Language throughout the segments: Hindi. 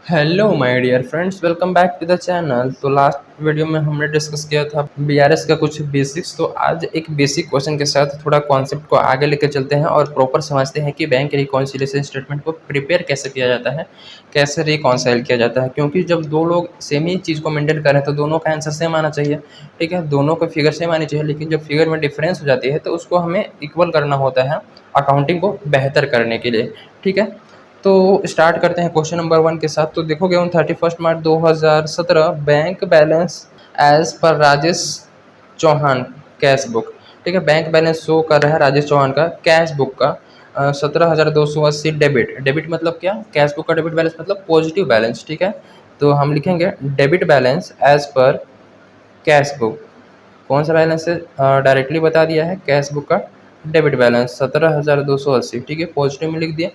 Hello my dear friends, welcome back to the channel. तो लास्ट वीडियो में हमने डिस्कस किया था बीआरएस का कुछ बेसिक्स। तो आज एक बेसिक क्वेश्चन के साथ थोड़ा कॉन्सेप्ट को आगे लेकर चलते हैं और प्रॉपर समझते हैं कि बैंक रिकॉन्सिलिएशन स्टेटमेंट को प्रिपेयर कैसे किया जाता है, कैसे रिकॉन्साइल किया जाता है। क्योंकि जब दो लोग सेम ही चीज़ को मेंटेन करें तो दोनों का आंसर सेम आना चाहिए, ठीक है, दोनों का फिगर सेम आनी चाहिए। लेकिन जब फिगर में डिफरेंस हो जाती है तो उसको हमें इक्वल करना होता है अकाउंटिंग को बेहतर करने के लिए, ठीक है। तो स्टार्ट करते हैं क्वेश्चन नंबर 1 के साथ। तो देखोगे on 31 March 2017 bank balance as per Rajesh Chauhan cash book, ठीक है। बैंक बैलेंस शो कर रहा है राजेश चौहान का कैश बुक का 17,280 डेबिट। डेबिट मतलब क्या? कैश बुक का डेबिट बैलेंस मतलब पॉजिटिव बैलेंस, ठीक है। तो हम लिखेंगे debit balance as per cash book. कौन सा बैलेंस है? डायरेक्टली बता दिया है, कैश बुक का डेबिट बैलेंस 17,280, ठीक है, पॉजिटिव में लिख दिया।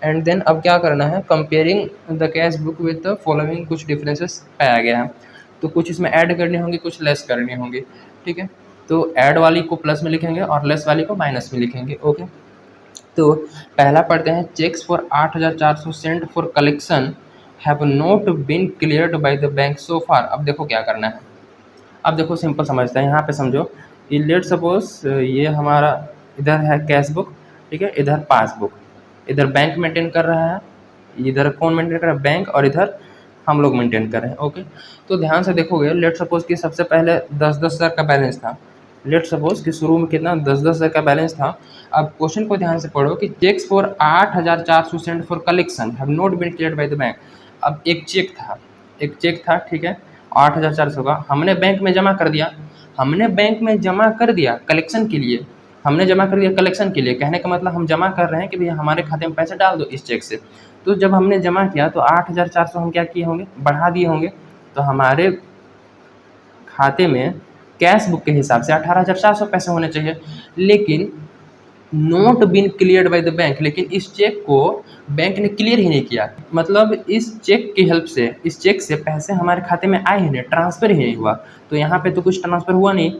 एंड देन अब क्या करना है, comparing the cash book with the following, कुछ डिफरेंसेस पाया गया है। तो कुछ इसमें ऐड करनी होंगी, कुछ लेस करनी होंगी, ठीक है। तो ऐड वाली को प्लस में लिखेंगे और लेस वाली को माइनस में लिखेंगे, ओके। तो पहला पढ़ते हैं, cheques for 8,400 sent for collection have not been cleared by the bank so far. अब देखो क्या करना है। अब देखो सिंपल समझते हैं, यहाँ पे समझो। ये लेट सपोज ये हमारा इधर है कैश बुक, ठीक है, इधर पासबुक, इधर बैंक मेंटेन कर रहा है, इधर कौन मेंटेन कर रहा है? बैंक, और इधर हम लोग मेंटेन कर रहे हैं, ओके। तो ध्यान से देखोगे, लेट सपोज कि सबसे पहले 10,000 का बैलेंस था। लेट सपोज कि शुरू में कितना 10,000 का बैलेंस था। अब क्वेश्चन को ध्यान से पढ़ो कि cheques for 8,400 sent for collection have not been cleared by the bank. अब एक चेक था, ठीक है, 8,400 का हमने बैंक में जमा कर दिया। कलेक्शन के लिए हमने जमा कर दिया, कलेक्शन के लिए कहने का मतलब हम जमा कर रहे हैं कि भैया हमारे खाते में पैसे डाल दो इस चेक से। तो जब हमने जमा किया तो 8,400 हम क्या किए होंगे, बढ़ा दिए होंगे। तो हमारे खाते में कैश बुक के हिसाब से 18,400 पैसे होने चाहिए। लेकिन not been cleared by the bank, लेकिन इस चेक को बैंक ने क्लियर ही नहीं किया। मतलब इस चेक की हेल्प से, इस चेक से पैसे हमारे खाते में आए ही नहीं, ट्रांसफ़र ही नहीं हुआ। तो यहाँ पे तो कुछ ट्रांसफ़र हुआ नहीं।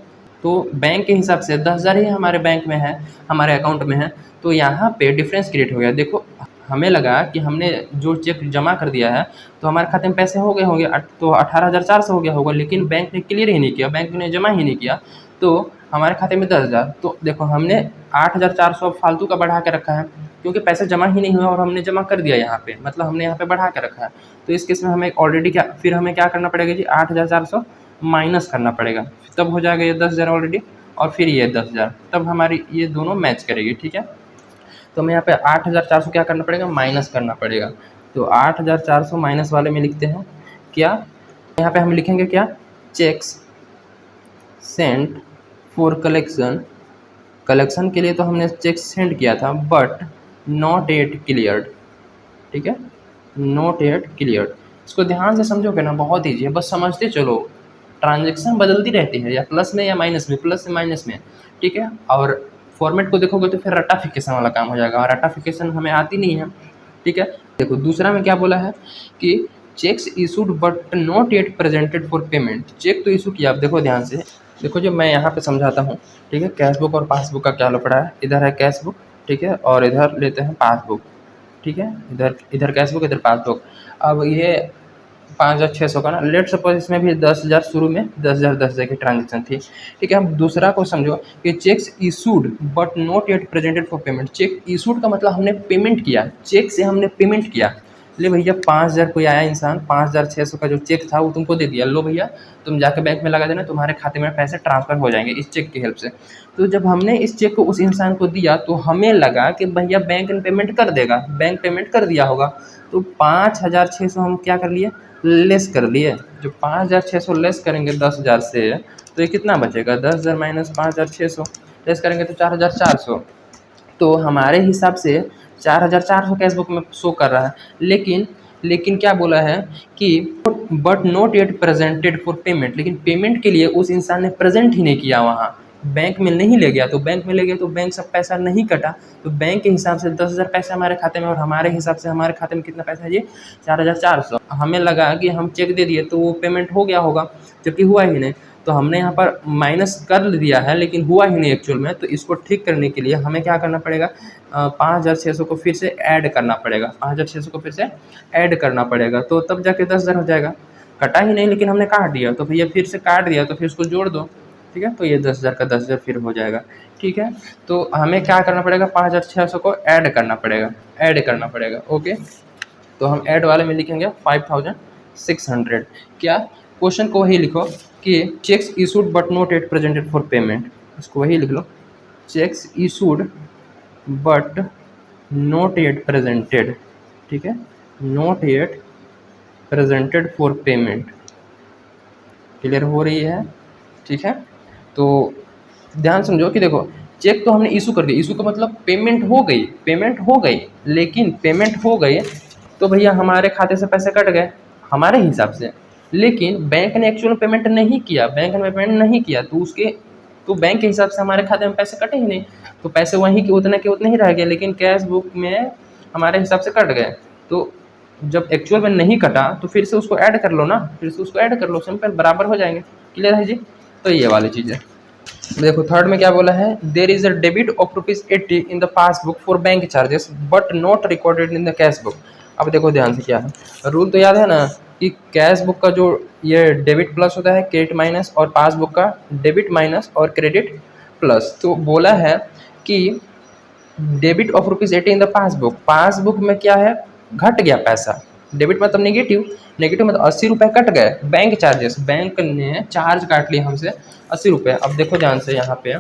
तो बैंक के हिसाब से 10,000 ही हमारे बैंक में है, हमारे अकाउंट में है। तो यहाँ पे डिफरेंस क्रिएट हो गया। देखो, हमें लगा कि हमने जो चेक जमा कर दिया है तो हमारे खाते में पैसे हो गए होंगे, तो 18,400 हो गया होगा। लेकिन बैंक ने क्लियर ही नहीं किया, बैंक ने जमा ही नहीं किया, तो हमारे खाते में 10,000। तो देखो हमने 8,400 फालतू का बढ़ा के रखा है, क्योंकि पैसे जमा ही नहीं हुआ और हमने जमा कर दिया यहाँ पे, मतलब हमने यहाँ पे बढ़ा के रखा है। तो इस केस में हमें ऑलरेडी क्या, फिर हमें क्या करना पड़ेगा जी, 8,400 माइनस करना पड़ेगा, तब हो जाएगा ये 10,000 ऑलरेडी, और फिर ये 10,000, तब हमारी ये दोनों मैच करेगी, ठीक है। तो हमें यहाँ पे 8,400 क्या करना पड़ेगा, माइनस करना पड़ेगा। तो 8,400 माइनस वाले में लिखते हैं क्या, यहाँ पे हम लिखेंगे क्या, cheques sent for collection. Collection के लिए तो हमने चेक सेंड किया था, बट नॉट एट क्लियर्ड, ठीक है, नॉट एट क्लियर्ड। इसको ध्यान से समझोगे ना, बहुत ईजी है, बस समझते चलो। ट्रांजेक्शन बदलती रहती है, या प्लस में या माइनस में, प्लस से माइनस में, ठीक है। और फॉर्मेट को देखोगे तो फिर रटाफिकेशन वाला काम हो जाएगा, और रटाफिकेशन हमें आती नहीं है, ठीक है। देखो दूसरा में क्या बोला है कि cheques issued but not yet presented for payment. Cheque तो इशू किया, आप देखो ध्यान से, देखो जो मैं यहाँ पे समझाता हूँ, ठीक है। कैश बुक और पासबुक का क्या लफड़ा है, इधर है कैश बुक, ठीक है, और इधर लेते हैं पासबुक, ठीक है, इधर इधर कैश बुक, इधर पासबुक। अब ये 5,600 का ना, लेट सपोज इसमें भी 10,000, शुरू में 10,000 की ट्रांजेक्शन थी, ठीक है। हम दूसरा को समझो कि cheques issued but not yet presented for payment. Cheque issued का मतलब हमने पेमेंट किया, चेक से हमने पेमेंट किया। ले भैया 5,000 कोई आया इंसान, 5,600 का जो चेक था वो तुमको दे दिया, लो भैया तुम जाके बैंक में लगा देना, तुम्हारे खाते में पैसे ट्रांसफ़र हो जाएंगे इस चेक की हेल्प से। तो जब हमने इस चेक को उस इंसान को दिया तो हमें लगा कि भैया बैंक पेमेंट कर देगा, बैंक पेमेंट कर दिया होगा। तो 5,600 हम क्या कर लिए, लेस कर लिए। जो 5,600 लेस करेंगे 10,000 से, तो ये कितना बचेगा, 10,000 माइनस 5,600, लेस करेंगे तो 4,400। तो हमारे हिसाब से 4,400 कैश बुक में शो कर रहा है। लेकिन क्या बोला है कि but not yet presented for payment, लेकिन पेमेंट के लिए उस इंसान ने प्रेजेंट ही नहीं किया, वहाँ बैंक में नहीं ले गया। तो बैंक में ले गया तो बैंक से पैसा नहीं कटा, तो बैंक के हिसाब से 10,000 पैसे हमारे खाते में, और हमारे हिसाब से हमारे खाते में कितना पैसा है ये, 4,400। हमें लगा कि हम चेक दे दिए तो वो पेमेंट हो गया होगा, जबकि हुआ ही नहीं। तो हमने यहाँ पर माइनस कर दिया है लेकिन हुआ ही नहीं एक्चुअल में। तो इसको ठीक करने के लिए हमें क्या करना पड़ेगा, 5,600 को फिर से ऐड करना पड़ेगा, 5,600 को फिर से ऐड करना पड़ेगा, तो तब जाके 10,000 हो जाएगा। कटा ही नहीं लेकिन हमने काट दिया, तो भैया फिर से काट दिया तो फिर उसको जोड़ दो, ठीक है। तो ये 10,000 का 10,000 फिर हो जाएगा, ठीक है। तो हमें क्या करना पड़ेगा, 5,600 को ऐड करना पड़ेगा, ऐड करना पड़ेगा, ओके। तो हम ऐड वाले में लिखेंगे 5,600। क्या, क्वेश्चन को वही लिखो कि cheques issued but not yet presented for payment, इसको वही लिख लो, cheques issued but not yet presented, ठीक है, not yet presented for payment. Clear हो रही है, ठीक है। तो ध्यान समझो कि देखो, चेक तो हमने इशू कर दिया, इशू का मतलब पेमेंट हो गई, पेमेंट हो गई, लेकिन पेमेंट हो गई तो भैया हमारे खाते से पैसे कट गए हमारे हिसाब से, लेकिन बैंक ने एक्चुअल पेमेंट नहीं किया, बैंक ने पेमेंट नहीं किया, तो उसके तो बैंक के हिसाब से हमारे खाते में पैसे कटे ही नहीं, तो पैसे वहीं के उतने ही रह गए, लेकिन कैश बुक में हमारे हिसाब से कट गए। तो जब एक्चुअल में नहीं कटा तो फिर से उसको ऐड कर लो ना, फिर से उसको ऐड कर लो, सिंपल, बराबर हो जाएंगे। क्लियर है जी। तो ये वाली चीज़ है। देखो थर्ड में क्या बोला है, there is a debit of ₹80 in the passbook for bank charges but not recorded in the cash book. अब देखो ध्यान से क्या है, रूल तो याद है ना कि कैश बुक का जो ये डेबिट प्लस होता है, क्रेडिट माइनस, और पासबुक का डेबिट माइनस और क्रेडिट प्लस। तो बोला है कि debit of ₹80 in the passbook, passbook में क्या है, घट गया पैसा, डेबिट मतलब नेगेटिव, नेगेटिव मतलब 80 रुपये कट गए, बैंक चार्जेस, बैंक ने चार्ज काट लिए हमसे 80 रुपये। अब देखो ध्यान से यहाँ पे,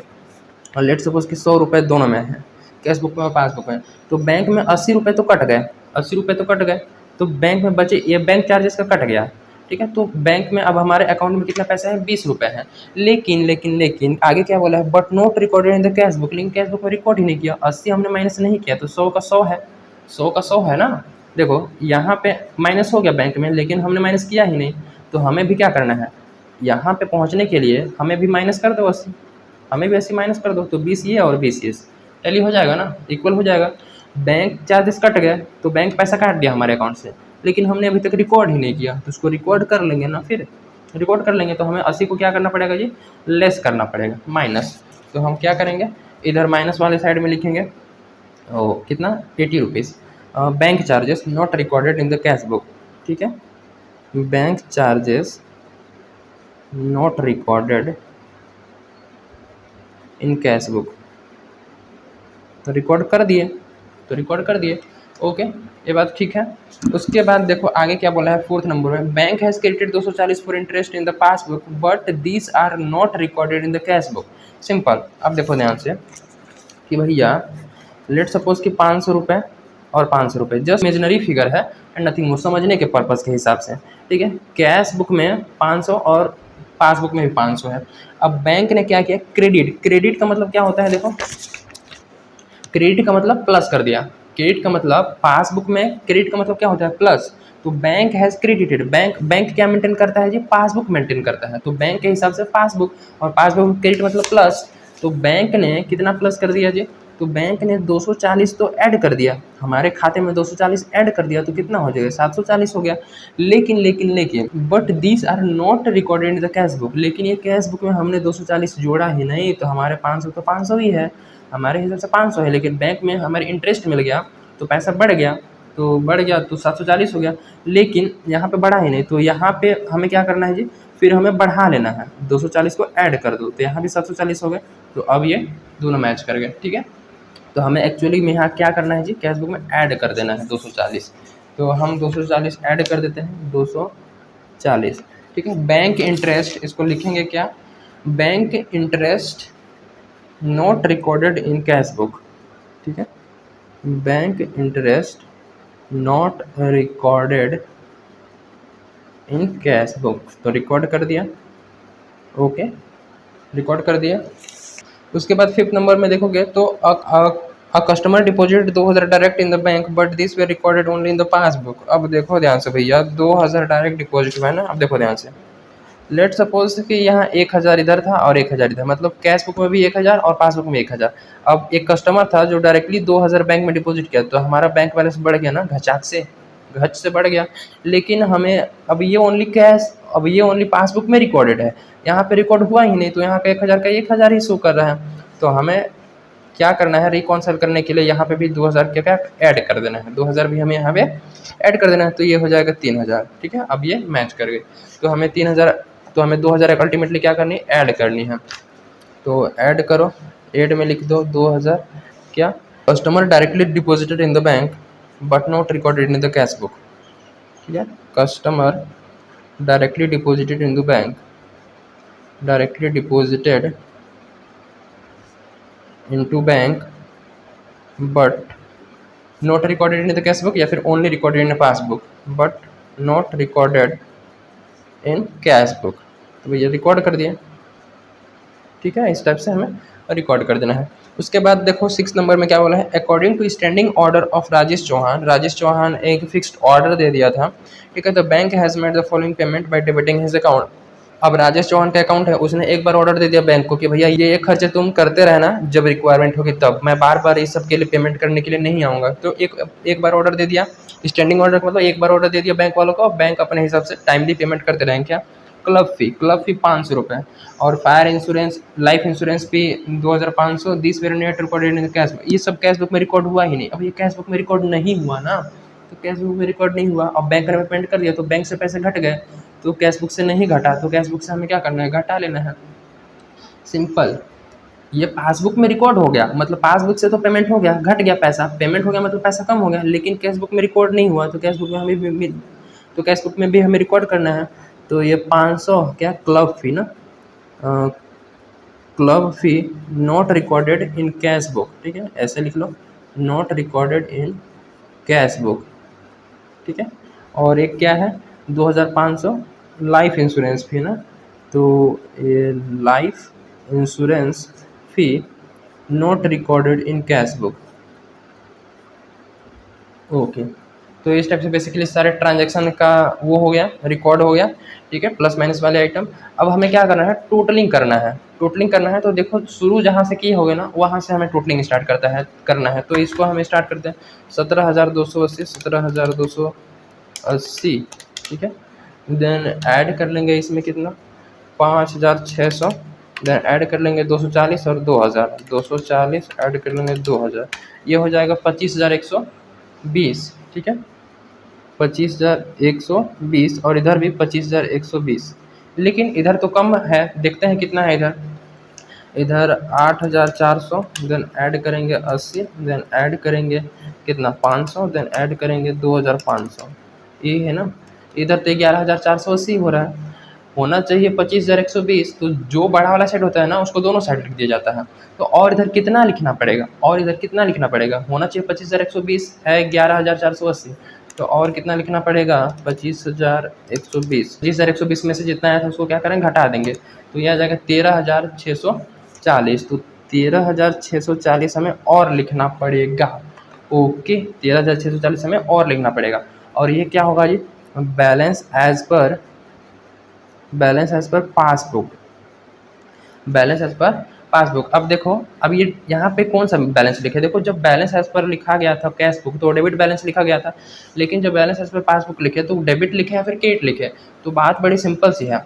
लेट सपोज कि 100 रुपये दोनों में है, कैश बुक में और पासबुक में, तो बैंक में 80 रुपये तो कट गए, 80 रुपये तो कट गए, तो बैंक में बचे, ये बैंक चार्जेस का कट गया, ठीक है। तो बैंक में अब हमारे अकाउंट में कितना पैसा है, 20 रुपये है, लेकिन आगे क्या बोला है, but not recorded in the cash book, लेकिन कैश बुक में रिकॉर्ड ही नहीं किया, 80 हमने माइनस नहीं किया, तो 100 का 100 है, 100 का 100 है ना। देखो यहाँ पे माइनस हो गया बैंक में, लेकिन हमने माइनस किया ही नहीं, तो हमें भी क्या करना है, यहाँ पे पहुँचने के लिए हमें भी माइनस कर दो 80, हमें भी 80 माइनस कर दो, तो 20 ये और 20 ये, टैली हो जाएगा ना, इक्वल हो जाएगा। बैंक चार्जेस कट गए तो बैंक पैसा काट दिया हमारे अकाउंट से, लेकिन हमने अभी तक रिकॉर्ड ही नहीं किया, तो उसको रिकॉर्ड कर लेंगे ना, फिर रिकॉर्ड कर लेंगे, तो हमें 80 को क्या करना पड़ेगा जी, लेस करना पड़ेगा, माइनस। तो हम क्या करेंगे, इधर माइनस वाले साइड में लिखेंगे, ओ कितना, 80 rupees, bank charges not recorded in the cash book, ठीक है, bank charges not recorded in cash book, तो रिकॉर्ड कर दिए, तो रिकॉर्ड कर दिए, ओके, ये बात ठीक है। उसके बाद देखो आगे क्या बोला है, फोर्थ नंबर में, bank has credited 240 for interest in the passbook but these are not recorded in the cash book. Simple. अब देखो ध्यान से कि भैया लेट सपोज कि 500 रुपये और 500 रुपये जस्ट इमेजिनरी फिगर है एंड नथिंग मोर, समझने के पर्पज़ के हिसाब से, ठीक है। कैश बुक में 500 और पासबुक में भी 500 है। अब बैंक ने क्या किया, क्रेडिट, क्रेडिट का मतलब क्या होता है, देखो क्रेडिट का मतलब प्लस कर दिया, क्रेडिट का मतलब पासबुक में क्रेडिट का मतलब क्या होता है, प्लस। तो बैंक हैज़ क्रेडिटेड, बैंक क्या मेंटेन करता है जी, पासबुक मेंटेन करता है, तो बैंक के हिसाब से पासबुक, और पासबुक में क्रेडिट मतलब प्लस, तो बैंक ने कितना प्लस कर दिया जी, तो बैंक ने 240 तो ऐड कर दिया हमारे खाते में, 240 ऐड कर दिया, तो कितना हो जाएगा, 740 हो गया। लेकिन but these are not recorded in the cash book, लेकिन ये कैश बुक में हमने 240 जोड़ा ही नहीं, तो हमारे 500 तो 500 ही है, हमारे हिसाब से 500 है, लेकिन बैंक में हमारे इंटरेस्ट मिल गया तो पैसा बढ़ गया, तो 740 हो गया, लेकिन यहाँ पे बढ़ा ही नहीं, तो यहाँ पे हमें क्या करना है जी, फिर हमें बढ़ा लेना है, 240 को ऐड कर दो, तो यहाँ भी 740 हो गए, तो अब ये दोनों मैच कर गए, ठीक है। तो हमें एक्चुअली में यहाँ क्या करना है जी, कैश बुक में ऐड कर देना है 240, तो हम 240 ऐड कर देते हैं, 240, ठीक है। बैंक इंटरेस्ट, इसको लिखेंगे क्या, bank interest not recorded in cash book, ठीक है, bank interest not recorded in cash book, तो रिकॉर्ड कर दिया, ओके, रिकॉर्ड कर दिया। उसके बाद फिफ्थ नंबर में देखोगे तो a customer deposit 2000 direct in the bank but this way recorded only in the passbook. अब देखो ध्यान से भैया, 2000 डायरेक्ट डिपॉजिट हुआ है ना, अब देखो ध्यान से, लेट सपोज कि यहाँ 1000 इधर था और 1000 इधर, मतलब कैश बुक में भी 1000 और पासबुक में 1000। अब एक कस्टमर था जो डायरेक्टली 2000 बैंक में डिपॉजिट किया, तो हमारा बैंक बैलेंस बढ़ गया ना घचाक से, घच से बढ़ गया। लेकिन हमें अब ये ओनली कैश, अब ये ओनली पासबुक में रिकॉर्डेड है, यहाँ पे रिकॉर्ड हुआ ही नहीं, तो यहाँ का 1000 का 1000 ही शो कर रहा है। तो हमें क्या करना है, रिकॉन्सल करने के लिए यहाँ पे भी 2000 क्या क्या ऐड कर देना है, 2000 भी हमें यहाँ पे ऐड कर देना है, तो ये हो जाएगा 3000। ठीक है, अब ये मैच कर गए, तो हमें 3000, तो हमें 2000 अल्टीमेटली क्या करनी है, ऐड करनी है। तो ऐड करो, ऐड में लिख दो 2000 क्या, customer directly deposited in the bank but not recorded in the cash book. ठीक है, customer directly deposited in the bank, directly deposited into bank but not recorded in the cash book, या फिर only recorded in passbook but not recorded in cash book. तो भैया रिकॉर्ड कर दिया। ठीक है, इस टाइप से हमें रिकॉर्ड कर देना है। उसके बाद देखो 6 नंबर में क्या बोला है, according to standing order of Rajesh Chauhan, Rajesh Chauhan एक फिक्स्ड ऑर्डर दे दिया था। ठीक है, the bank has made the following payment by debiting his account. अब राजेश चौहान का अकाउंट है, उसने एक बार ऑर्डर दे दिया बैंक को कि भैया ये खर्चे तुम करते रहना, जब रिक्वायरमेंट होगी तब, मैं बार बार इस सब के लिए पेमेंट करने के लिए नहीं आऊँगा। तो एक बार ऑर्डर दे दिया, स्टैंडिंग ऑर्डर मतलब एक बार ऑर्डर दे दिया बैंक वालों को, बैंक अपने हिसाब से टाइमली पेमेंट करते रहेंगे। क्या, क्लब फी 500 रुपये, और फायर इंश्योरेंस, लाइफ इंश्योरेंस भी 2500, this very not recorded in cash book. ये सब कैश बुक में रिकॉर्ड हुआ ही नहीं। अब ये कैश बुक में रिकॉर्ड नहीं हुआ ना, तो कैश बुक में रिकॉर्ड नहीं हुआ। अब बैंक ने पेमेंट कर दिया तो बैंक से पैसे घट गए, तो कैश बुक से नहीं घटा, तो कैश बुक से हमें क्या करना है, घटा लेना है, सिंपल। ये पासबुक में रिकॉर्ड हो गया, मतलब पासबुक से तो पेमेंट हो गया, घट गया पैसा, पेमेंट हो गया मतलब पैसा कम हो गया, लेकिन कैश बुक में रिकॉर्ड नहीं हुआ, तो कैश बुक में हमें तो कैश बुक में भी हमें रिकॉर्ड करना है। तो ये 500 क्या, क्लब फी ना, club fee not recorded in cash book. ठीक है, ऐसे लिख लो, not recorded in cash book. ठीक है, और एक क्या है, 2500 लाइफ इंश्योरेंस फी ना, तो ये life insurance fee not recorded in cash book. Okay, तो इस टाइप से बेसिकली सारे ट्रांजैक्शन का वो हो गया, रिकॉर्ड हो गया। ठीक है, प्लस माइनस वाले आइटम। अब हमें क्या करना है, टोटलिंग करना है। टोटलिंग करना है तो देखो शुरू जहाँ से किए होगे ना, वहाँ से हमें टोटलिंग स्टार्ट करना है। तो इसको हम स्टार्ट करते हैं 17,280, 17,280। ठीक है, देन ऐड कर लेंगे इसमें कितना, 5,600, देन ऐड कर लेंगे 240 और 2000, 240 ऐड कर लेंगे 2000, ये हो जाएगा 25,120। ठीक है, 25,120, और इधर भी 25,120, लेकिन इधर तो कम है, देखते हैं कितना है इधर। इधर 8,400, देन ऐड करेंगे 80, देन ऐड करेंगे कितना 500, देन ऐड करेंगे 2,500, ये है ना। इधर तो 11,480 हो रहा है, होना चाहिए 25,120। तो जो बड़ा वाला सेट होता है ना, उसको दोनों साइड लिख दिया जाता है। तो और इधर कितना लिखना पड़ेगा, और इधर कितना लिखना पड़ेगा, होना चाहिए 25,120 है 11,480, तो और कितना लिखना पड़ेगा 25,120। 25,120 में से जितना आया था उसको क्या करेंगे, घटा देंगे, तो यह आ जाएगा 13,640। तो 13,640 हमें और लिखना पड़ेगा। ओके, 13,640 हमें और लिखना पड़ेगा। और ये क्या होगा जी, balance as per passbook, balance as per passbook. अब देखो, अब ये यहाँ पे कौन सा बैलेंस लिखे, देखो जब बैलेंस एज पर लिखा गया था कैश बुक तो डेबिट बैलेंस लिखा गया था, लेकिन जब बैलेंस एज पर पासबुक लिखे तो डेबिट लिखे या फिर क्रेडिट लिखे। तो बात बड़ी सिंपल सी है,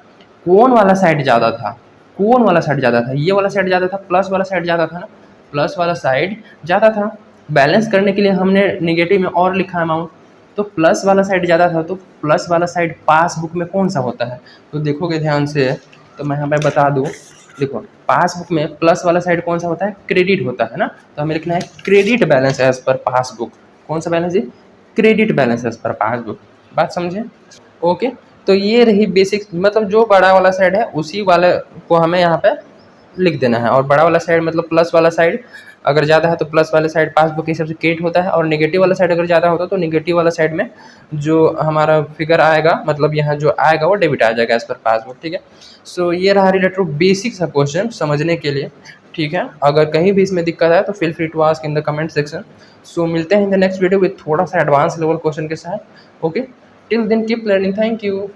कौन वाला साइड ज़्यादा था, कौन वाला साइड ज़्यादा था, ये वाला साइड ज़्यादा था, प्लस वाला साइड ज़्यादा था ना, प्लस वाला साइड ज़्यादा था। बैलेंस करने के लिए हमने निगेटिव में और लिखा अमाउंट, तो प्लस वाला साइड ज़्यादा था, तो प्लस वाला साइड पासबुक में कौन सा होता है, तो देखोगे ध्यान से, तो मैं यहाँ पे बता दूँ। देखो पासबुक में प्लस वाला साइड कौन सा होता है, क्रेडिट होता है ना, तो हमें लिखना है credit balance as per passbook. कौन सा बैलेंस है, credit balance as per passbook. बात समझे। ओके, तो ये रही बेसिक, मतलब जो बड़ा वाला साइड है उसी वाले को हमें यहाँ पे लिख देना है, और बड़ा वाला साइड मतलब प्लस वाला साइड अगर ज़्यादा है तो प्लस वाले साइड पासबुक के हिसाब से क्रेडिट होता है, और नेगेटिव वाला साइड अगर ज़्यादा होता है तो नेगेटिव वाला साइड में जो हमारा फिगर आएगा, मतलब यहाँ जो आएगा वो डेबिट आ जाएगा एज पर पासबुक। ठीक है, सो ये रहा रिलेटेड बेसिक सा क्वेश्चन समझने के लिए। ठीक है, अगर कहीं भी इसमें दिक्कत है तो feel free to ask in the comment section. So मिलते हैं in the next video with थोड़ा सा एडवांस लेवल क्वेश्चन के साथ। Okay, till then keep learning, thank you.